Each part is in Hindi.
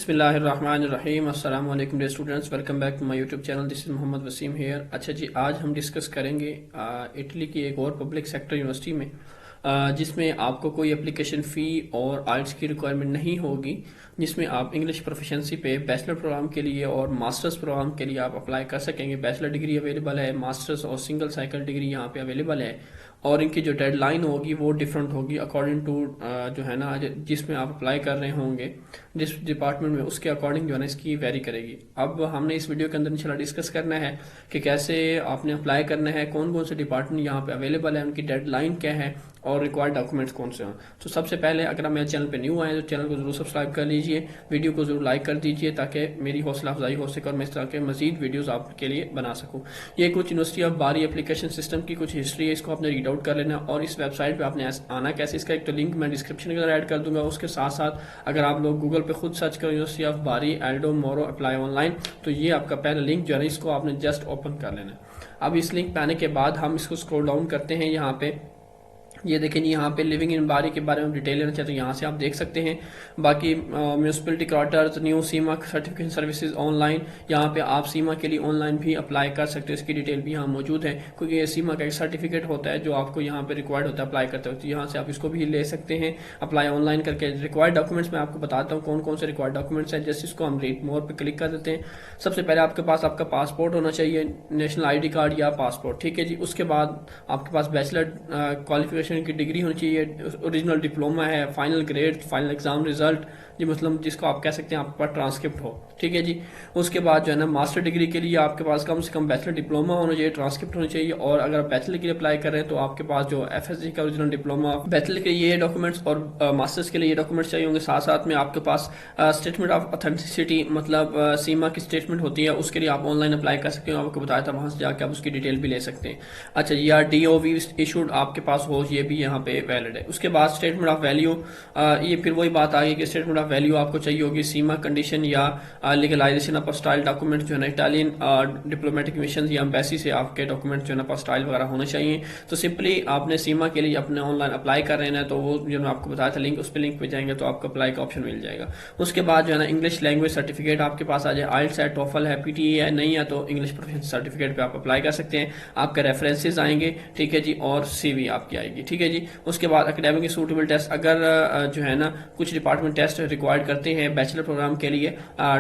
बिस्मिल्लाहिर्रहमानिर्रहीम। अस्सलाम वालेकुम dear students, welcome back to my YouTube channel. This is Mohammed Waseem here. अच्छा जी, आज हम डिस्कस करेंगे इटली की एक और पब्लिक सेक्टर यूनिवर्सिटी में जिसमें आपको कोई एप्लीकेशन फ़ी और आइल्स की रिक्वायरमेंट नहीं होगी, जिसमें आप इंग्लिश प्रोफिशेंसी पे बैचलर प्रोग्राम के लिए और मास्टर्स प्रोग्राम के लिए आप अप्लाई कर सकेंगे। बैचलर डिग्री अवेलेबल है, मास्टर्स और सिंगल साइकिल डिग्री यहाँ पे अवेलेबल है, और इनकी जो डेडलाइन होगी वो डिफरेंट होगी अकॉर्डिंग टू जो है ना जिसमें आप अप्लाई कर रहे होंगे, जिस डिपार्टमेंट में, उसके अकॉर्डिंग जो है ना इसकी वेरी करेगी। अब हमने इस वीडियो के अंदर इंशाल्लाह डिस्कस करना है कि कैसे आपने अप्लाई करना है, कौन कौन से डिपार्टमेंट यहाँ पे अवेलेबल है, उनकी डेडलाइन क्या है और रिक्वायर्ड डॉक्यूमेंट्स कौन से हैं। तो सबसे पहले अगर आप मेरे चैनल पे न्यू आए तो चैनल को जरूर सब्सक्राइब कर लीजिए, वीडियो को जरूर लाइक कर दीजिए ताकि मेरी हौसला अफजाई हो सके और मैं इस तरह के मजीद वीडियोस आपके लिए बना सकूँ। ये कुछ यूनिवर्सिटी ऑफ बारी एप्लीकेशन सिस्टम की कुछ हिस्ट्री है, इसको आपने रीड आउट कर लेना। और इस वेबसाइट पे आपने आना कैसे, इसका एक तो लिंक मैं डिस्क्रिप्शन के अंदर ऐड कर दूंगा। उसके साथ साथ अगर आप लोग गूगल पे खुद सर्च करो यूनिवर्सिटी ऑफ बारी एल्डो मोरो अप्लाई ऑनलाइन, तो ये आपका पहला लिंक जो है इसको आपने जस्ट ओपन कर लेना है। अब इस लिंक पे आने के बाद हम इसको स्क्रॉल डाउन करते हैं। यहाँ पे ये देखें जी, यहाँ पे लिविंग इन बारी के बारे में डिटेल लेना चाहते हैं, यहाँ से आप देख सकते हैं। बाकी म्यूनसिपलिटी क्वार्टर्स, न्यू सीमा सर्टिफिकेशन सर्विसेज ऑनलाइन, यहाँ पे आप सीमा के लिए ऑनलाइन भी अप्लाई कर सकते हो, इसकी डिटेल भी यहाँ मौजूद है, क्योंकि ये सीमा का एक सर्टिफिकेट होता है जो आपको यहाँ पे रिक्वायर्ड होता है अप्लाई करते वक्त। यहाँ से आप इसको भी ले सकते हैं अप्लाई ऑनलाइन करके। रिक्वायर्ड डॉक्यूमेंट्स मैं आपको बताता हूँ कौन कौन से रिक्वायर्ड डॉक्यूमेंट्स हैं। जैसे इसको हम रीड मोर पे क्लिक कर देते हैं। सबसे पहले आपके पास आपका पासपोर्ट होना चाहिए, नेशनल ID कार्ड या पासपोर्ट, ठीक है जी। उसके बाद आपके पास बैचलर क्वालिफिकेशन की डिग्री होनी चाहिए, ओरिजिनल डिप्लोमा है, final grade, final exam result, जी मतलब जिसको आप कह सकते हैं आपके पास ट्रांसक्रिप्ट हो, ठीक है जी। उसके बाद जो है ना मास्टर डिग्री के लिए आपके पास कम से कम बैचलर डिप्लोमा होना चाहिए, ट्रांसक्रिप्ट होनी चाहिए। और अगर आप बैचलर के लिए अप्लाई कर रहे हैं तो आपके पास जो FSC का ओरिजिनल डिप्लोमा, बैचलर के लिए ये डॉक्यूमेंट्स और मास्टर्स के लिए ये डॉक्यूमेंट्स चाहिए होंगे। साथ साथ में आपके पास स्टेटमेंट ऑफ ऑथेंटिसिटी, मतलब सीमा की स्टेटमेंट होती है, उसके लिए आप ऑनलाइन अप्लाई कर सकते हो। आपको बताया था, वहां से जाकर आप उसकी डिटेल भी ले सकते हैं। अच्छा, या DOV इशूड आपके पास हो, ये भी यहाँ पे वैलिड है। उसके बाद स्टेटमेंट ऑफ वैल्यू, ये फिर वही बात आ गई कि स्टेटमेंट ऑफ वैल्यू आपको चाहिए होगी, सीमा कंडीशन या लीगलाइजेशन ऑफ स्टाइल डॉक्यूमेंट जो है ना इटालियन डिप्लोमेटिक मिशन या एम्बेसी से आपके डॉक्यूमेंट जो है ना स्टाइल वगैरह होने चाहिए। तो सिंपली आपने सीमा के लिए अपने ऑनलाइन अप्लाई कर रहे हैं तो वो जो मैं आपको बताया था लिंक, उस पर लिंक पे जाएंगे तो आपको अप्लाई का ऑप्शन मिल जाएगा। उसके बाद जो है ना इंग्लिश लैंग्वेज सर्टिफिकेट आपके पास आ जाए, आइल्स है, टोफल है, PTE है, नहीं है तो इंग्लिश प्रोफिशिएंसी सर्टिफिकेट पे आप अप्लाई कर सकते हैं। आपके रेफरेंसेस आएंगे, ठीक है जी, और CV आपकी आएगी, ठीक है जी। उसके बाद एकेडमिक सूटेबल टेस्ट, अगर जो है ना कुछ डिपार्टमेंट टेस्ट रिक्वायर्ड करते हैं बैचलर प्रोग्राम के लिए,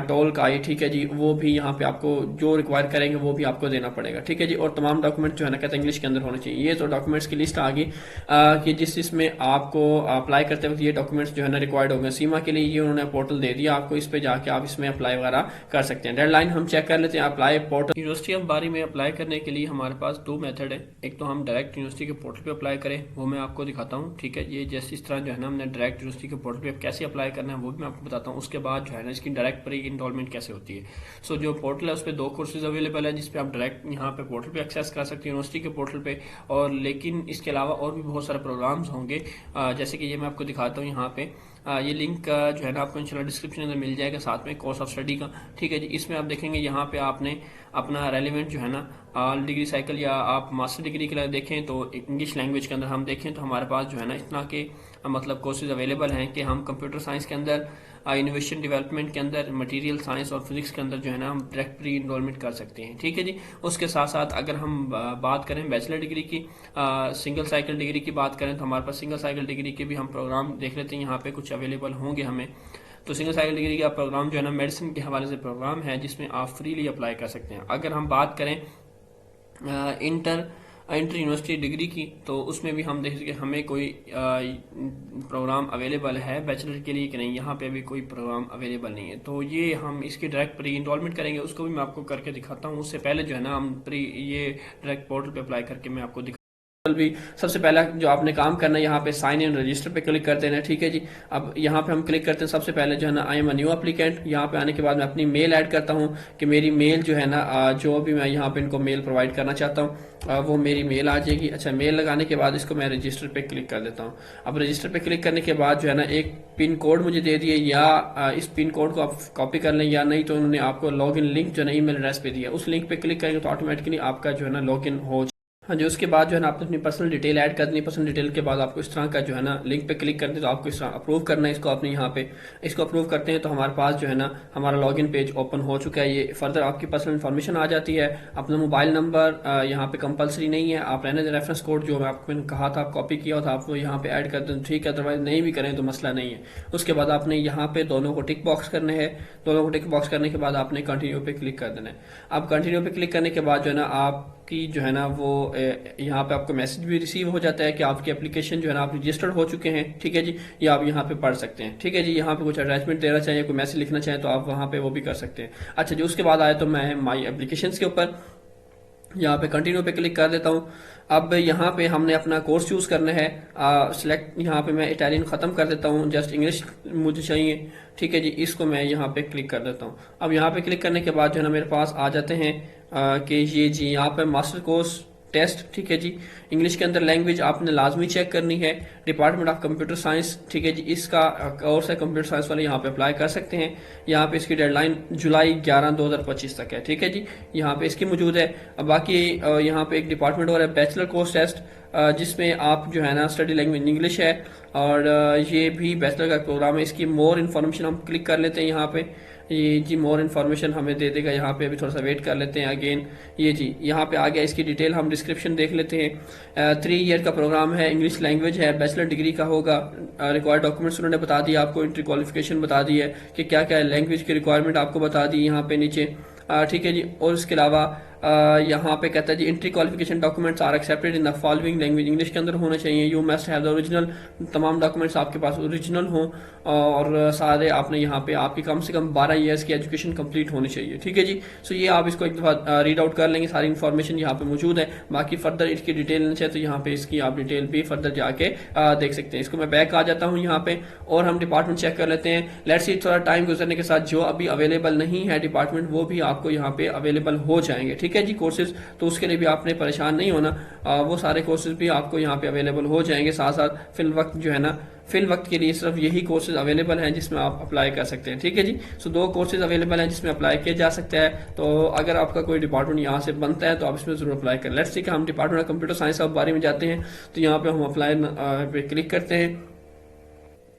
टोल का, ठीक है जी, वो भी यहाँ पे आपको जो रिक्वायर करेंगे वो भी आपको देना पड़ेगा, ठीक है जी। और तमाम डॉक्यूमेंट जो है ना कहते हैं इंग्लिश के अंदर होने चाहिए। ये तो डॉक्यूमेंट्स की लिस्ट आ गई कि जिसमें आपको अप्लाई करते वक्त ये डॉक्यूमेंट्स जो है ना रिक्वायर्ड होंगे। सीमा के लिए ये उन्होंने पोर्टल दे दिया आपको, इस पे जाके आप इसमें अप्लाई वगैरह कर सकते हैं। डेडलाइन हम चेक कर लेते हैं। अप्लाई पोर्टल, यूनिवर्सिटी ऑफ बारी में अप्लाई करने के लिए हमारे पास दो मेथड है। एक तो हम डायरेक्ट यूनिवर्सिटी के पोर्टल पे अप्लाई करें, वो मैं आपको दिखाता हूँ, ठीक है। ये जैसे इस तरह जो है ना हमने डायरेक्ट यूनिवर्सिटी के पोर्टल पे कैसे अप्लाई करना है वो भी मैं आपको बताता हूँ। उसके बाद जो है ना इसकी डायरेक्ट प्री इनरोलमेंट कैसे होती है। सो जो पोर्टल है उस पर 2 कोर्सेज अवेलेबल है, जिसपे आप डायरेक्ट यहाँ पे पोर्टल पे एक्सेस कर सकते हैं यूनिवर्सिटी के पोर्टल पे। और लेकिन इसके अलावा और भी बहुत सारे प्रोग्राम्स होंगे, जैसे कि ये मैं आपको दिखाता हूँ यहाँ पे। ये लिंक जो है ना आपको इंशाल्लाह डिस्क्रिप्शन में मिल जाएगा, साथ में कोर्स ऑफ स्टडी का, ठीक है जी। इसमें आप देखेंगे यहाँ पे आपने अपना रेलिवेंट जो है ना डिग्री साइकिल, या आप मास्टर डिग्री के लिए देखें तो इंग्लिश लैंग्वेज के अंदर हम देखें तो हमारे पास जो है ना इतना के मतलब कोर्सेज अवेलेबल हैं कि हम कंप्यूटर साइंस के अंदर, इनोवेशन डेवलपमेंट के अंदर, मटेरियल साइंस और फिजिक्स के अंदर जो है ना हम डायरेक्ट प्री इनरोलमेंट कर सकते हैं, ठीक है जी। उसके साथ साथ अगर हम बात करें बैचलर डिग्री की, सिंगल साइकिल डिग्री की बात करें तो हमारे पास सिंगल साइकिल डिग्री के भी हम प्रोग्राम देख लेते हैं, यहाँ पे कुछ अवेलेबल होंगे हमें। तो सिंगल साइकिल डिग्री का प्रोग्राम जो है ना मेडिसिन के हवाले से प्रोग्राम है, जिसमें आप फ्रीली अप्लाई कर सकते हैं। अगर हम बात करें इंटर यूनिवर्सिटी डिग्री की, तो उसमें भी हम देख सकते हैं हमें कोई प्रोग्राम अवेलेबल है बैचलर के लिए कि नहीं। यहाँ पे भी कोई प्रोग्राम अवेलेबल नहीं है, तो ये हम इसकी डायरेक्ट प्री इनरोलमेंट करेंगे, उसको भी मैं आपको करके दिखाता हूँ। उससे पहले जो है ना हम ये डायरेक्ट पोर्टल पे अप्लाई करके मैं आपको भी। सबसे पहला जो आपने काम करना है, यहाँ पे साइन इन रजिस्टर पे क्लिक कर देना है, ठीक है जी। अब यहाँ पे हम क्लिक करते हैं, सबसे पहले जो है ना I am a new applicant. यहाँ पे आने के बाद मैं अपनी मेल ऐड करता हूँ कि मेरी मेल जो है ना जो भी मैं यहाँ पे इनको मेल प्रोवाइड करना चाहता हूँ वो मेरी मेल आ जाएगी। अच्छा, मेल लगाने के बाद इसको मैं रजिस्टर पे क्लिक कर देता हूँ। अब रजिस्टर पे क्लिक करने के बाद जो है ना एक पिन कोड मुझे दे दिए, या इस पिन कोड को आप कॉपी कर लें, या नहीं तो उन्होंने आपको लॉगिन लिंक जो है ना ईमेल एड्रेस पे दिया, उस लिंक पे क्लिक करेंगे तो ऑटोमेटिकली आपका जो है ना लॉगिन हो हाँ जी, उसके बाद जो है ना आपने अपनी पर्सनल डिटेल ऐड कर देनी। पर्सनल डिटेल के बाद आपको इस तरह का जो है ना लिंक पे क्लिक करते हैं तो आपको इस तरह अप्रूव करना है। इसको आपने यहाँ पे इसको अप्रूव करते हैं तो हमारे पास जो है ना हमारा लॉगिन पेज ओपन हो चुका है। ये फर्दर आपकी पर्सनल इन्फॉर्मेशन आ जाती है। अपना मोबाइल नंबर यहाँ पे कंपलसरी नहीं है, आप रहने दें रेफरेंस कोड जो मैं आपको मैंने कहा था, आप कॉपी किया था, आप वो यहाँ पे ऐड कर दें ठीक है, अदरवाइज नहीं भी करें तो मसला नहीं है। उसके बाद आपने यहाँ पे दोनों को टिक बॉक्स करने हैं। दोनों को टिक बॉक्स करने के बाद आपने कंटिन्यू पे क्लिक कर देना है। अब कंटिन्यू पे क्लिक करने के बाद जो है ना आपकी जो है ना वो यहाँ पे आपको मैसेज भी रिसीव हो जाता है कि आपकी एप्लीकेशन जो है ना आप रजिस्टर्ड हो चुके हैं। ठीक है जी, ये आप यहाँ पे पढ़ सकते हैं। ठीक है जी, यहाँ पे कुछ अटैचमेंट देना चाहिए, कोई मैसेज लिखना चाहें तो आप वहाँ पे वो भी कर सकते हैं। अच्छा जी, उसके बाद आए तो मैं माई एप्लीकेशन के ऊपर यहाँ पे कंटिन्यू पे क्लिक कर देता हूँ। अब यहाँ पे हमने अपना कोर्स चूज करना है। सिलेक्ट यहाँ पे मैं इटालियन खत्म कर देता हूँ, जस्ट इंग्लिश मुझे चाहिए। ठीक है जी, इसको मैं यहाँ पे क्लिक कर देता हूँ। अब यहाँ पे क्लिक करने के बाद जो है ना मेरे पास आ जाते हैं कि ये जी यहाँ पे मास्टर कोर्स टेस्ट। ठीक है जी, इंग्लिश के अंदर लैंग्वेज आपने लाजमी चेक करनी है। डिपार्टमेंट ऑफ कंप्यूटर साइंस, ठीक है जी, इसका कोर्स है कंप्यूटर साइंस वाले, यहाँ पे अप्लाई कर सकते हैं। यहाँ पे इसकी डेडलाइन जुलाई 11 2025 तक है। ठीक है जी, यहाँ पे इसकी मौजूद है। अब बाकी यहाँ पे एक डिपार्टमेंट और है बैचलर कोर्स टेस्ट, जिसमें आप जो है ना स्टडी लैंग्वेज इंग्लिश है और ये भी बैचलर का प्रोग्राम है। इसकी मोर इन्फॉर्मेशन हम क्लिक कर लेते हैं। यहाँ पे ये जी मोर इन्फॉर्मेशन हमें दे देगा। यहाँ पे अभी थोड़ा सा वेट कर लेते हैं अगेन। ये जी यहाँ पे आ गया, इसकी डिटेल हम डिस्क्रिप्शन देख लेते हैं। 3 ईयर का प्रोग्राम है, इंग्लिश लैंग्वेज है, बैचलर डिग्री का होगा। रिक्वायर्ड डॉक्यूमेंट्स उन्होंने बता दिया आपको, इंट्री क्वालिफिकेशन बता दी है कि क्या क्या लैंग्वेज की रिक्वायरमेंट आपको बता दी यहाँ पे नीचे। ठीक है जी, और इसके अलावा यहाँ पे कहता है जी entry qualification documents are accepted in the following language, English के अंदर होने चाहिए। You must have the original, तमाम डॉक्यूमेंट्स आपके पास ओरिजिनल हों और सारे आपने यहाँ पे आपकी कम से कम 12 ईयर्स की एजुकेशन कंप्लीट होनी चाहिए। ठीक है जी, सो ये आप इसको एक दफ़ा रीड आउट कर लेंगे, सारी इन्फॉर्मेशन यहाँ पे मौजूद है। बाकी फर्दर इसकी डिटेल लेना चाहिए तो यहाँ पे इसकी आप डिटेल भी फर्दर जाके देख सकते हैं। इसको मैं बैक आ जाता हूँ यहाँ पे और हम डिपार्टमेंट चेक कर लेते हैं। लेट्स सी थोड़ा टाइम गुजरने के साथ जो अभी अवेलेबल नहीं है डिपार्टमेंट वो भी आपको यहाँ पे अवेलेबल हो जाएंगे। ठीक है जी, कोर्सेज तो उसके लिए भी आपने परेशान नहीं होना, वो सारे कोर्सेज भी आपको यहाँ पे अवेलेबल हो जाएंगे। साथ साथ फिल वक्त जो है ना फिल वक्त के लिए सिर्फ यही कोर्सेज अवेलेबल हैं जिसमें आप अप्लाई कर सकते हैं। ठीक है जी, सो 2 कोर्सेज अवेलेबल हैं जिसमें अप्लाई किया जा सकता है। तो अगर आपका कोई डिपार्टमेंट यहाँ से बनता है तो आप इसमें जरूर अप्लाई करें। लेट्स सी कि हम डिपार्टमेंट ऑफ कंप्यूटर साइंस के बारे में जाते हैं तो यहाँ पे हम अप्लाई पे क्लिक करते हैं।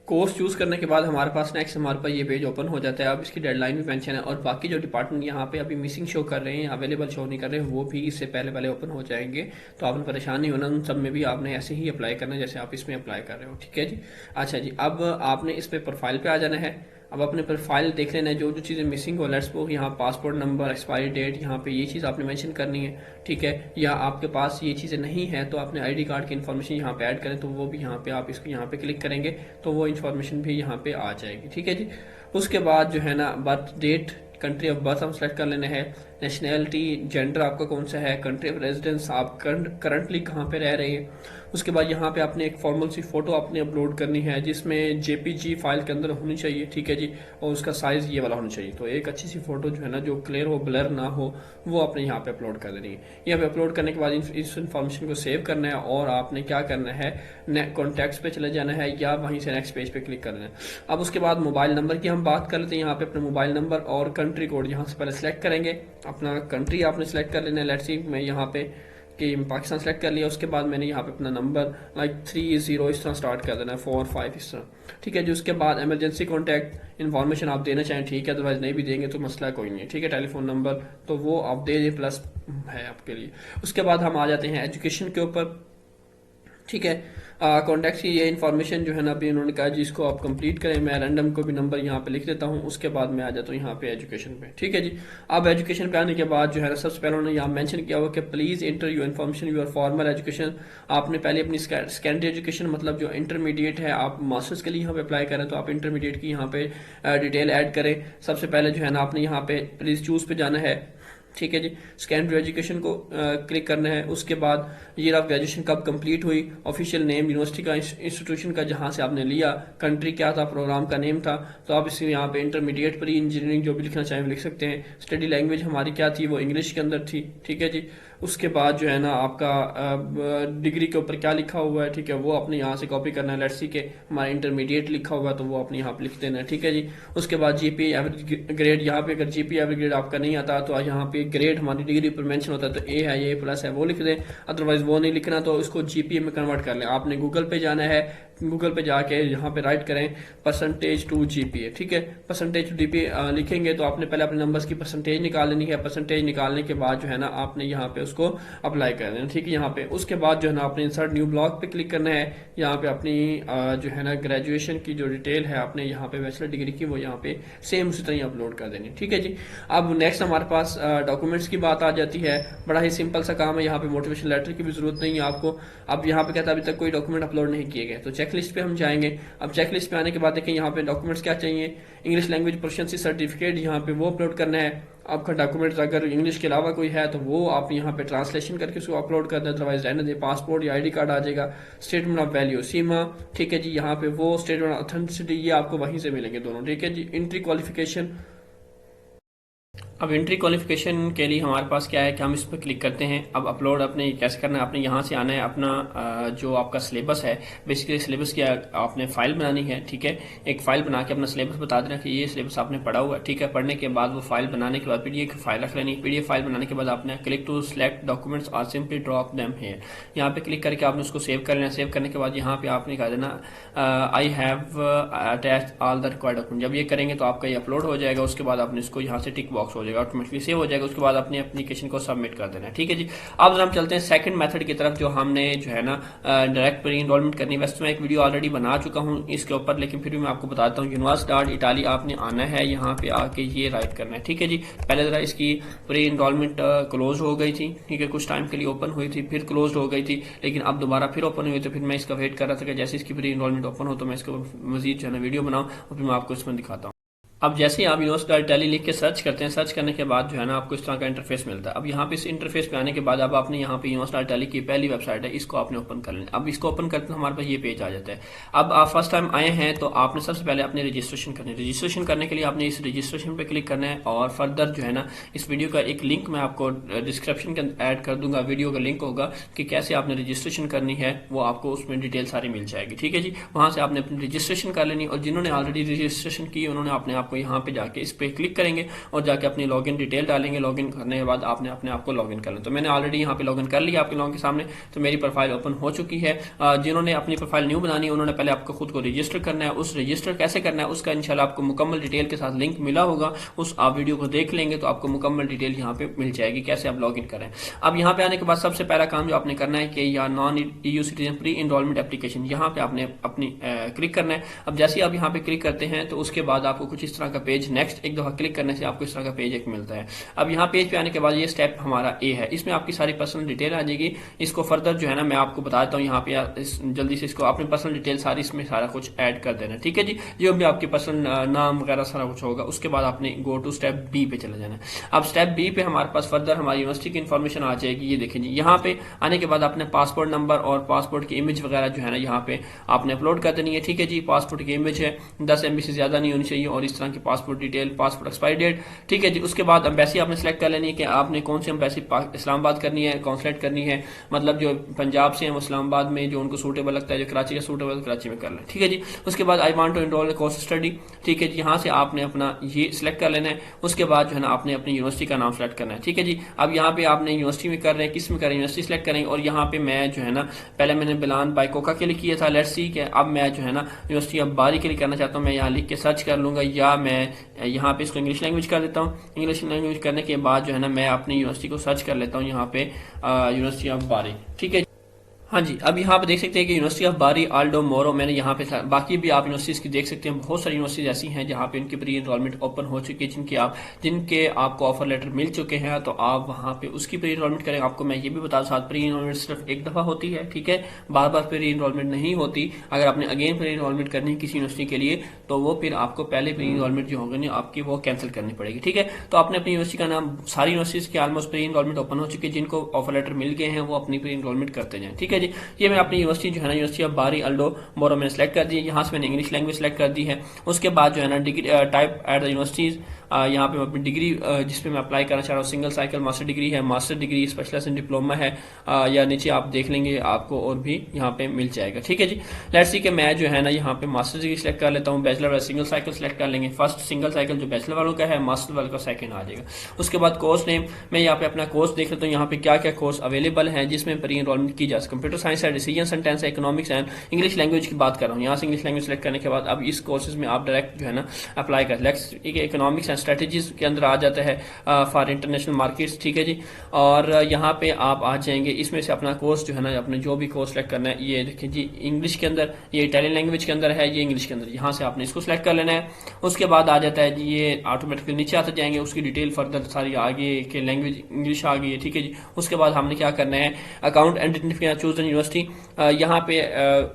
कोर्स चूज करने के बाद हमारे पास नेक्स्ट हमारे पास ये पेज ओपन हो जाता है। अब इसकी डेडलाइन भी मेंशन है और बाकी जो डिपार्टमेंट यहाँ पे अभी मिसिंग शो कर रहे हैं, अवेलेबल शो नहीं कर रहे हैं, वो भी इससे पहले पहले ओपन हो जाएंगे। तो आपने परेशान नहीं होना, उन सब में भी आपने ऐसे ही अप्लाई करना है जैसे आप इसमें अप्लाई कर रहे हो। ठीक है जी, अच्छा जी, अब आपने इस पर प्रोफाइल पे आ जाना है। अब अपने प्रोफाइल देख लेना है, जो जो चीज़ें मिसिंग हो, लेट्स सपोज यहाँ पासपोर्ट नंबर, एक्सपायरी डेट, यहाँ पे ये चीज़ आपने मेंशन करनी है। ठीक है, या आपके पास ये चीज़ें नहीं है तो आपने आईडी कार्ड की इन्फॉर्मेशन यहाँ पे ऐड करें तो वो भी यहाँ पे आप इसको यहाँ पे क्लिक करेंगे तो वो इन्फॉर्मेशन भी यहाँ पे आ जाएगी। ठीक है जी, उसके बाद जो है ना birth date, country of birth हम सेलेक्ट कर लेना है, नेशनैलिटी, जेंडर आपका कौन सा है, कंट्री ऑफ रेजिडेंस आप करंटली कहाँ पे रह रहे हैं। उसके बाद यहाँ पे आपने एक फॉर्मल सी फोटो आपने अपलोड करनी है जिसमें जेपीजी फाइल के अंदर होनी चाहिए। ठीक है जी, और उसका साइज ये वाला होना चाहिए। तो एक अच्छी सी फोटो जो है ना जो क्लियर हो, ब्लर ना हो, वो आपने यहाँ पे अपलोड कर देनी है। यहाँ पे अपलोड करने के बाद इस इन्फॉर्मेशन को सेव करना है और आपने क्या करना है, कॉन्टैक्ट्स पे चले जाना है या वहीं से नेक्स्ट पेज पे क्लिक करना है। अब उसके बाद मोबाइल नंबर की हम बात कर लेते हैं। यहाँ पे अपने मोबाइल नंबर और कंट्री कोड यहाँ से पहले सेलेक्ट करेंगे। अपना कंट्री आपने सेलेक्ट कर लेना है। लेट्स सी मैं यहाँ पे कि पाकिस्तान सेलेक्ट कर लिया। उसके बाद मैंने यहाँ पे अपना नंबर लाइक 30 इस तरह स्टार्ट कर देना है, 4 5 इस तरह। ठीक है जी, उसके बाद इमरजेंसी कॉन्टैक्ट इन्फॉर्मेशन आप देना चाहें ठीक है, अदरवाइज नहीं भी देंगे तो मसला कोई नहीं है। ठीक है, टेलीफोन नंबर तो वो आप दे दें, प्लस है आपके लिए। उसके बाद हम आ जाते हैं एजुकेशन के ऊपर। ठीक है, कॉन्टैक्ट की ये इन्फॉर्मेशन जो है ना अभी उन्होंने कहा जी इसको आप कंप्लीट करें। मैं रैंडम को भी नंबर यहाँ पे लिख देता हूँ। उसके बाद मैं आ जाता हूँ यहाँ पे एजुकेशन पे। ठीक है जी, अब एजुकेशन पे आने के बाद जो है ना सबसे पहले उन्होंने यहाँ मेंशन किया हुआ कि please enter your information your formal education. आपने पहले अपनी सेकेंडरी एजुकेशन मतलब जो इंटरमीडिएट है, आप मास्टर्स के लिए यहाँ पे अप्लाई करें तो आप इंटरमीडिएट की यहाँ पे डिटेल ऐड करें। सबसे पहले जो है ना आपने यहाँ पे प्लीज चूज पे जाना है। ठीक है जी, सेकेंडरी एजुकेशन को क्लिक करना है। उसके बाद ईयर ऑफ ग्रेजुएशन कब कंप्लीट हुई, ऑफिशियल नेम यूनिवर्सिटी का, इंस्टीट्यूशन का जहां से आपने लिया, कंट्री क्या था, प्रोग्राम का नेम था। तो आप इसी यहाँ पे इंटरमीडिएट प्री इंजीनियरिंग जो भी लिखना चाहें लिख सकते हैं। स्टडी लैंग्वेज हमारी क्या थी, वो इंग्लिश के अंदर थी। ठीक है जी, उसके बाद जो है ना आपका डिग्री के ऊपर क्या लिखा हुआ है, ठीक है, वो अपने यहाँ से कॉपी करना है। लेट्स सी के हमारा इंटरमीडिएट लिखा हुआ है तो वो अपने यहाँ पे लिख देना है। ठीक है जी, उसके बाद जीपी एवरेज ग्रेड, यहाँ पे अगर जीपी एवरेज ग्रेड आपका नहीं आता तो यहाँ पे कोई ग्रेड हमारी डिग्री पर मेंशन होता है तो ए है, ये प्लस है, वो लिख दें। अदरवाइज वो नहीं लिखना तो इसको जीपीए में कन्वर्ट कर लें। आपने गूगल पे जाना है, गूगल पे जाके यहाँ पे राइट करें परसेंटेज टू जीपीए, ठीक है। परसेंटेज टू जीपीए लिखेंगे तो आपने पहले अपने नंबर्स की परसेंटेज निकाल लेनी है। परसेंटेज निकालने के बाद जो है ना आपने यहाँ पे उसको अप्लाई कर देना, ठीक है। यहाँ पे उसके बाद जो है ना आपने इंसर्ट न्यू ब्लॉक पे क्लिक करना है। यहाँ पे अपनी जो है ना ग्रेजुएशन की जो डिटेल है आपने यहाँ पे बैचलर डिग्री की वो यहाँ पे सेम उसी तरह अपलोड कर देनी, ठीक है जी। अब नेक्स्ट हमारे पास डॉक्यूमेंट्स की बात आ जाती है। बड़ा ही सिंपल सा काम है, यहाँ पे मोटिवेशन लेटर की भी जरूरत नहीं है आपको। अब यहाँ पे कहता है अभी तक कोई डॉक्यूमेंट अपलोड नहीं किए गए, तो चेकलिस्ट पे हम जाएंगे। अब चेकलिस्ट पे आने के बाद देखें यहाँ पे डॉक्यूमेंट्स क्या चाहिए। इंग्लिश लैंग्वेज प्रोफिशिएंसी सर्टिफिकेट यहाँ पे वो अपलोड करना है। आपका डॉक्यूमेंट्स अगर इंग्लिश के अलावा कोई है तो वो आप यहाँ पे ट्रांसलेशन करके उसको अपलोड कर दें, अदरवाइज रहने दें। पासपोर्ट या आईडी कार्ड आ जाएगा। स्टेटमेंट ऑफ वैल्यू सीमा, ठीक है जी। यहाँ पे वो स्टेटमेंट ऑफ ऑथेंटिसिटी ये आपको वहीं से मिलेंगे दोनों, ठीक है जी। एंट्री क्वालिफिकेशन, अब एंट्री क्वालिफिकेशन के लिए हमारे पास क्या है कि हम इस पर क्लिक करते हैं। अब अपलोड अपने कैसे करना है, आपने यहाँ से आना है। अपना जो आपका सिलेबस है, बेसिकली सिलेबस की आपने फाइल बनानी है, ठीक है। एक फाइल बना के अपना सिलेबस बता देना कि ये सिलेबस आपने पढ़ा हुआ है, ठीक है। पढ़ने के बाद वो फाइल बनाने के बाद पीडीएफ फाइल रख लेनी। पीडीएफ फाइल बनाने के बाद आपने क्लिक टू सिलेक्ट डॉक्यूमेंट्स और सिंपली ड्रॉप देम हियर, यहाँ पे क्लिक करके आपने उसको सेव कर लेना। सेव करने के बाद यहाँ पे आपने कह देना I have attached all the required document. जब ये करेंगे तो आपका ये अपलोड हो जाएगा। उसके बाद आपने इसको यहाँ से टिक बॉक्स हो जाएगा, ऑटोमेटिकली सेव हो जाएगा। उसके बाद अपनी एप्लीकेशन को सबमिट कर देना है, ठीक है जी। अब हम चलते हैं सेकंड मेथड की तरफ, जो हमने जो है ना डायरेक्ट प्री एनरोलमेंट करनी है। वैसे मैं एक वीडियो ऑलरेडी बना चुका हूँ इसके ऊपर, लेकिन फिर भी मैं आपको बताता हूँ। यूनिवर्सिटी आपने आना है, यहाँ पे आके ये राइट करना है, ठीक है जी। पहले जरा इसकी प्री एनरोलमेंट क्लोज हो गई थी, ठीक है। कुछ टाइम के लिए ओपन हुई थी, फिर क्लोज हो गई थी, लेकिन अब दोबारा फिर ओपन हुई। तो फिर मैं इसका वेट कर रहा था कि जैसे इसकी प्री एनरोलमेंट ओपन हो तो मैं इसको मजीद जो है ना वीडियो बनाऊँ और फिर मैं आपको इसमें दिखाता हूँ। अब जैसे ही आप यूनिवर्सिटी टैली लिख के सर्च करते हैं, सर्च करने के बाद जो है ना आपको इस तरह का इंटरफेस मिलता है। अब यहाँ पे इस इंटरफेस पे आने के बाद अब आपने यहाँ पे यूनिवर्सिटी टैली की पहली वेबसाइट है, इसको आपने ओपन कर लेना। अब इसको ओपन करते हैं हमारे पास ये पेज आ जाता है। अब आप फर्स्ट टाइम आए हैं तो आपने सबसे पहले अपने रजिस्ट्रेशन करनी है। रजिस्ट्रेशन करने के लिए आपने इस रजिस्ट्रेशन पे क्लिक करना है और फर्दर जो है ना इस वीडियो का एक लिंक मैं आपको डिस्क्रिप्शन के अंदर ऐड कर दूंगा। वीडियो का लिंक होगा कि कैसे आपने रजिस्ट्रेशन करनी है, वो आपको उसमें डिटेल सारी मिल जाएगी, ठीक है जी। वहां से आपने अपनी रजिस्ट्रेशन कर लेनी और जिन्होंने ऑलरेडी रजिस्ट्रेशन की उन्होंने अपने आप को यहाँ पे जाके पे क्लिक करेंगे और जाके अपनी लॉगिन डिटेल डालेंगे। लॉगिन करने के बाद आपने अपने आप को लॉगिन कर लेना। तो मैंने ऑलरेडी यहाँ पे लॉगिन कर लिया आपके लोगों के सामने, तो मेरी प्रोफाइल ओपन हो चुकी है। जिन्होंने अपनी प्रोफाइल न्यू बनानी है उन्होंने पहले आपको खुद को रजिस्टर करना है। उस रजिस्टर कैसे करना है उसका इंशाल्लाह आपको मुकम्मल डिटेल के साथ लिंक मिला होगा, उस आप वीडियो को देख लेंगे तो आपको मुकम्मल डिटेल यहाँ पे मिल जाएगी कैसे आप लॉगिन करें। अब यहाँ पे आने के बाद सबसे पहला काम जो आपने करना है कि या non EU citizen pre enrolment application, यहाँ पे आपने अपनी क्लिक करना है। अब जैसे ही आप यहाँ पे क्लिक करते हैं तो उसके बाद आपको कुछ इस तरह का पेज, नेक्स्ट एक दफा क्लिक करने से आपको इस तरह का पेज एक मिलता है। अब यहाँ पेज पे आने के बाद ये स्टेप हमारा ए है, इसमें आपकी सारी पर्सनल डिटेल आ जाएगी। इसको फर्दर जो है ना मैं आपको बता देता हूँ। यहाँ पे जल्दी से इसको अपनी पर्सनल डिटेल सारी इसमें सारा कुछ ऐड कर देना, ठीक है जी। जो भी आपकी पर्सनल नाम वगैरह सारा कुछ होगा उसके बाद आपने गो टू स्टेप बी पे चले जाना है। अब स्टेप बी पे हमारे पास फर्दर हमारी यूनिवर्सिटी की इन्फॉर्मेशन आ जाएगी। ये देखें जी, यहाँ पे आने के बाद आपने पासपोर्ट नंबर और पासपोर्ट की इमेज वगैरह जो है ना यहाँ पे आपने अपलोड कर देनी है, ठीक है जी। पासपोर्ट की इमेज है 10 MB से ज्यादा नहीं होनी चाहिए और इस तरह की passport detail, passport expiry date, ठीक है जी। उसके बाद एम्बेसी आपने सेलेक्ट कर लेनी है कि आपने कौन सी एम्बेसी इस्लामाबाद करनी है, कॉन्सुलेट करनी है। मतलब जो पंजाब से है वो इस्लामाबाद में जो उनको सूटेबल लगता है, जो कराची का सूटेबल कराची में कर लें, ठीक है जी। उसके बाद I want to enrol course study, ठीक है जी। यहाँ से आपने अपना ये सिलेक्ट कर लेना है। उसके बाद जो है ना आपने अपनी यूनिवर्सिटी का नाम सेलेक्ट करना है, ठीक है जी। अब यहाँ पे आपने यूनिवर्सिटी में कर रहे हैं, किस में कर रहे हैं, यूनिवर्सिटी सेलेक्ट करेंगे। और यहाँ पे मैं जो है ना पहले मैंने बिलान बाय कोका के लिए किया था, लेट्स सी के अब मैं जो है ना यूनिवर्सिटी ऑफ बारी के लिए करना चाहता हूँ। मैं यहाँ लिख के सर्च कर लूंगा या मैं यहाँ पे इसको इंग्लिश लैंग्वेज कर देता हूँ। इंग्लिश लैंग्वेज करने के बाद जो है ना मैं अपनी यूनिवर्सिटी को सर्च कर लेता हूँ यहाँ पे यूनिवर्सिटी ऑफ बारी, ठीक है। हाँ जी, अब यहाँ पे देख सकते हैं कि यूनिवर्सिटी ऑफ बारी आल्डो मोरो मैंने यहाँ पे, बाकी भी आप यूनिवर्सिटीज की देख सकते हैं। बहुत सारी यूनिवर्सिटीज ऐसी हैं जहाँ पे इनकी प्री एनरोलमेंट ओपन हो चुकी है, जिनके आपको ऑफर लेटर मिल चुके हैं, तो आप वहाँ पे उसकी प्री एनरोलमेंट करें। आपको मैं ये भी बता साथ प्री एनरोलमेंट सिर्फ एक दफा होती है, ठीक है, बार बार प्री एनरोलमेंट नहीं होती। अगर आपने अगेन प्री एनरोलमेंट करनी है किसी यूनिवर्सिटी के लिए तो वो फिर आपको पहले प्री एनरोलमेंट जो होगी आपकी वो कैंसिल करनी पड़ेगी, ठीक है। तो आपने अपनी यूनिवर्सिटी का नाम, सारी यूनिवर्सिटीज की ऑलमोस्ट प्री एनरोलमेंट ओपन हो चुकी है, जिनको ऑफर लेटर मिल गए हैं वो अपनी प्री एनरोलमेंट करते जाएं, ठीक है। जी, ये मैं अपनी यूनिवर्सिटी जो है ना, यूनिवर्सिटी ऑफ बारी अल्डो मोरो मैंने सेलेक्ट कर दी है। यहाँ से मैंने इंग्लिश लैंग्वेज सेलेक्ट कर दी है। उसके बाद जो है ना degree type at the universities, यहाँ पे मैं अपनी डिग्री जिसपे मैं अप्लाई करना चाह रहा हूँ, सिंगल साइकिल मास्टर डिग्री है, master degree, specialised in diploma है, या नीचे आप देख लेंगे आपको और भी यहाँ पे मिल जाएगा। ठीक है जी, लेट्स सी कि मैं जो है ना यहाँ पे मास्टर डिग्री सेलेक्ट कर लेता हूँ, बैचलर वाला सिंगल साइकिल सेलेक्ट कर लेंगे। फर्स्ट सिंगल साइकिल जो बैचलर वालों का है, मास्टर वालों का सेकंड आ जाएगा। उसके बाद कोर्स नेम, मैं यहाँ पे अपना कोर्स देख लेता हूँ यहाँ पे क्या क्या कोर्स अवेलेबल है जिसमें प्री एनरोलमेंट की जा सके। कंप्यूटर साइंस है, डिसीजन सेंटेंस है, इकोनॉमिक्स एंड इंग्लिश लैंग्वेज की बात कर रहा हूँ। यहाँ से इंग्लिश लैंग्वेज सेलेक्ट करने के बाद अब इस कोर्सेज में आप डायरेक्ट जो है ना अप्लाई कर इकोनॉमिक्स एंड स्ट्रेटेजीज के अंदर आ जाता है फॉर इंटरनेशनल मार्केट्स। ठीक है जी, और यहाँ पे आप आ जाएंगे, इसमें से अपना कोर्स जो है ना, अपने जो भी कोर्स सेलेक्ट करना है, ये देखिए जी इंग्लिश के अंदर, ये इटालियन लैंग्वेज के अंदर है, ये इंग्लिश के अंदर, यहाँ से आपने इसको सेलेक्ट कर लेना है। उसके बाद आ जाता है जी ये ऑटोमेटिकली नीचे आते जाएंगे, उसकी डिटेल फर्दर सारी आगे के लैंग्वेज इंग्लिश आ गई है। ठीक है जी, उसके बाद हमने क्या करना है, अकाउंट आइडेंटिफिकेशन चूज यूनिवर्सिटी, यहाँ पे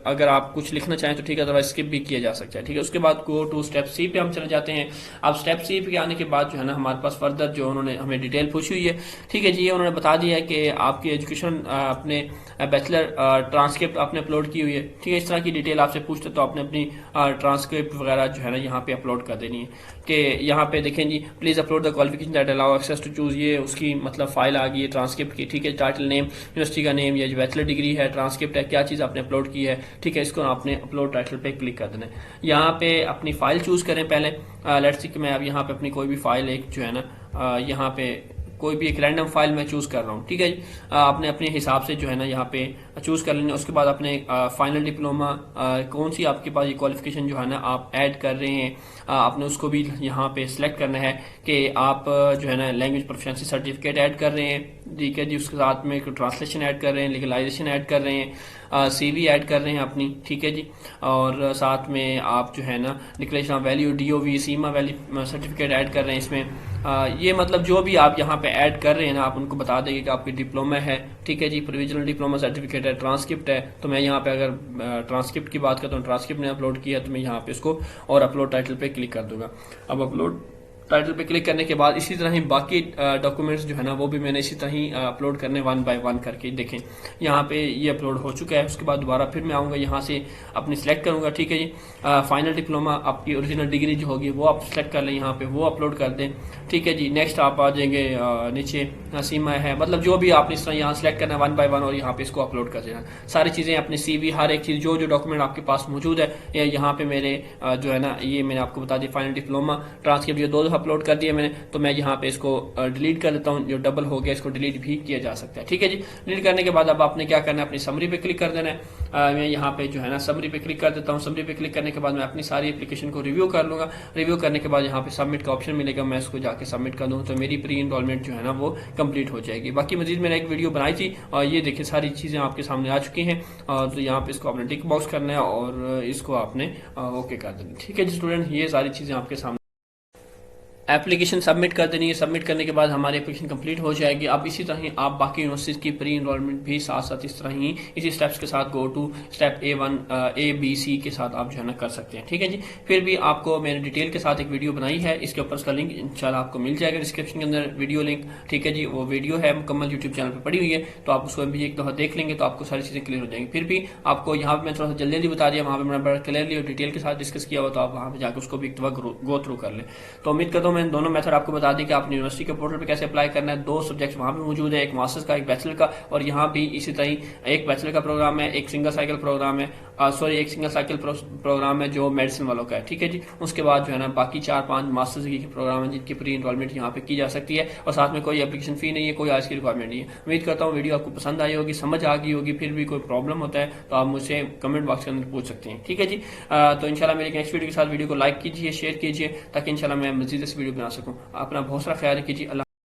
अगर आप कुछ लिखना चाहें तो ठीक है, अदरवाइज स्किप भी किया जा सकता है। ठीक है, उसके बाद गो टू स्टेप सी पे हम चले जाते हैं। अब स्टेप सी पे आने के बाद जो है ना हमारे पास फर्दर जो उन्होंने हमें डिटेल पूछी हुई है। ठीक है जी, ये उन्होंने बता दिया है कि आपकी एजुकेशन अपने बैचलर ट्रांसक्रिप्ट आपने अपलोड की हुई है। ठीक है, इस तरह की डिटेल आपसे पूछते तो आपने अपनी ट्रांसक्रिप्ट वगैरह जो है ना यहाँ पे अपलोड कर देनी है। कि यहाँ पे देखें जी, please upload the qualification that allow access to choose, ये उसकी मतलब फाइल आ गई है ट्रांसक्रिप्ट की। ठीक है, टाइटल नेम, यूनिवर्सिटी का नेम, ये बैचलर डिग्री है, ट्रांसक्रिप्ट है, क्या चीज़ आपने अपलोड की है। ठीक है, इसको आपने अपलोड टाइटल पे क्लिक कर देना है। यहाँ पे अपनी फाइल चूज करें पहले। लेट्स सी कि मैं अब यहाँ पे अपनी कोई भी फाइल एक जो है ना यहाँ पे कोई भी एक रैंडम फाइल मैं चूज कर रहा हूँ। ठीक है, आपने अपने हिसाब से जो है ना यहाँ पे चूज कर लेना। उसके बाद अपने फाइनल डिप्लोमा कौन सी आपके पास ये क्वालिफिकेशन जो है ना आप ऐड कर रहे हैं, आपने उसको भी यहाँ पे सिलेक्ट करना है कि आप जो है ना लैंग्वेज प्रोफिशिएंसी सर्टिफिकेट ऐड कर रहे हैं। ठीक है जी, उसके साथ में ट्रांसलेशन ऐड कर रहे हैं, लीगलाइजेशन ऐड कर रहे हैं, सीवी ऐड कर रहे हैं अपनी। ठीक है जी, और साथ में आप जो है ना declaration of value, डीओवी, Seema value certificate add कर रहे हैं इसमें। ये मतलब जो भी आप यहाँ पे ऐड कर रहे हैं ना, आप उनको बता देंगे कि आपकी डिप्लोमा है। ठीक है जी, प्रोविजनल डिप्लोमा सर्टिफिकेट है, ट्रांसक्रिप्ट है, तो मैं यहाँ पे अगर ट्रांसक्रिप्ट की बात करता हूँ, ट्रांसक्रिप्ट ने अपलोड किया तो मैं यहाँ पे इसको और अपलोड टाइटल पे क्लिक कर दूंगा। अब अपलोड टाइटल पे क्लिक करने के बाद इसी तरह ही बाकी डॉक्यूमेंट्स जो है ना वो भी मैंने इसी तरह ही अपलोड करने वन बाय वन करके। देखें यहाँ पे ये अपलोड हो चुका है। उसके बाद दोबारा फिर मैं आऊँगा, यहाँ से अपनी सेलेक्ट करूँगा। ठीक है जी, फाइनल डिप्लोमा आपकी ओरिजिनल डिग्री जो होगी वो आप सेलेक्ट कर लें, यहाँ पे वो अपलोड कर दें। ठीक है जी, नेक्स्ट आप आ जाएंगे नीचे सीमा है, मतलब जो भी आपने इस तरह यहाँ सेलेक्ट करना है वन बाय वन और यहाँ पे इसको अपलोड कर देना। सारी चीज़ें अपने CV, हर एक चीज़ जो जो डॉक्यूमेंट आपके पास मौजूद है, यहाँ पे मेरे जो है ना ये मैंने आपको बता दी, फाइनल डिप्लोमा, ट्रांसक्रिप्ट, ये दो अपलोड कर दिया मैंने। तो मैं यहाँ पे इसको डिलीट कर देता हूँ, जो डबल हो गया इसको डिलीट भी किया जा सकता है। ठीक है जी, डिलीट करने के बाद अब आपने क्या करना है, अपनी समरी पे क्लिक कर देना है। मैं यहाँ पे जो है ना समरी पे क्लिक कर देता हूँ। समरी पे क्लिक करने के बाद मैं अपनी सारी एप्लीकेशन को रिव्यू कर लूंगा। रिव्यू करने के बाद यहाँ पे सबमिट का ऑप्शन मिलेगा, मैं इसको जाके सबमिट कर दूँ तो मेरी प्री एनरोलमेंट जो है ना वो कंप्लीट हो जाएगी। बाकी मजीद मैंने एक वीडियो बनाई थी और ये देखिए सारी चीज़ें आपके सामने आ चुकी हैं। तो यहाँ पे इसको आपने टिक बॉक्स करना है और इसको आपने ओके कर देना। ठीक है जी स्टूडेंट, ये सारी चीज़ें आपके सामने एप्लीकेशन सबमिट कर देनी है। सबमिट करने के बाद हमारी एप्लीकेशन कंप्लीट हो जाएगी। अब इसी तरह ही आप बाकी यूनिवर्सिटीज की प्री एनरोलमेंट भी साथ साथ इस तरह ही इसी स्टेप्स के साथ go to step A1 A B C के साथ आप जो है ना कर सकते हैं। ठीक है जी, फिर भी आपको मैंने डिटेल के साथ एक वीडियो बनाई है, इसके ऊपर उसका लिंक इंशाल्लाह आपको मिल जाएगा डिस्क्रिप्शन के अंदर, वीडियो लिंक। ठीक है जी, वो वीडियो है मुकम्मल यूट्यूब चैनल पर पड़ी हुई है, तो आप उसको भी एक दफ़ा देख लेंगे तो आपको सारी चीज़ें क्लियर हो जाएंगी। फिर भी आपको यहाँ पर मैं थोड़ा सा जल्दी बता दिया, वहाँ पर मैंने बड़ा क्लियरली और डिटेल के साथ डिस्कस किया हुआ, तो आप वहाँ पर जाकर उसको भी एक दफ़ा गो थ्रू कर लें। तो उम्मीद करता हूँ मैंने दोनों मेथड आपको बता दी कि आपने यूनिवर्सिटी के पोर्टल पे कैसे अप्लाई करना है। 2 सब्जेक्ट्स वहाँ पे मौजूद है, एक मास्टर्स का, एक बैचलर का, और यहाँ भी इसी तरह एक बैचलर का प्रोग्राम है, एक सिंगल साइकिल प्रोग्राम है, एक सिंगल साइकिल प्रोग्राम है जो मेडिसिन वालों का है। ठीक है जी, उसके बाद जो है ना बाकी 4-5 मास्टर्स डिग्री के प्रोग्राम है जिनकी प्री एनरोलमेंट यहाँ पे की जा सकती है और साथ में कोई एप्लीकेशन फी नहीं है, कोई आज की रिक्वायरमेंट नहीं है। उम्मीद करता हूँ वीडियो आपको पसंद आई होगी, समझ आ गई होगी। फिर भी कोई प्रॉब्लम होता है तो आप मुझसे कमेंट बॉक्स के अंदर पूछ सकते हैं। ठीक है जी, तो इंशाल्लाह मेरे नेक्स्ट वीडियो के साथ वीडियो को लाइक कीजिए, शेयर कीजिए ताकि इंशाल्लाह मैं मजीद इस वीडियो बना सकूँ। अपना बहुत सारा ख्याल कीजिए।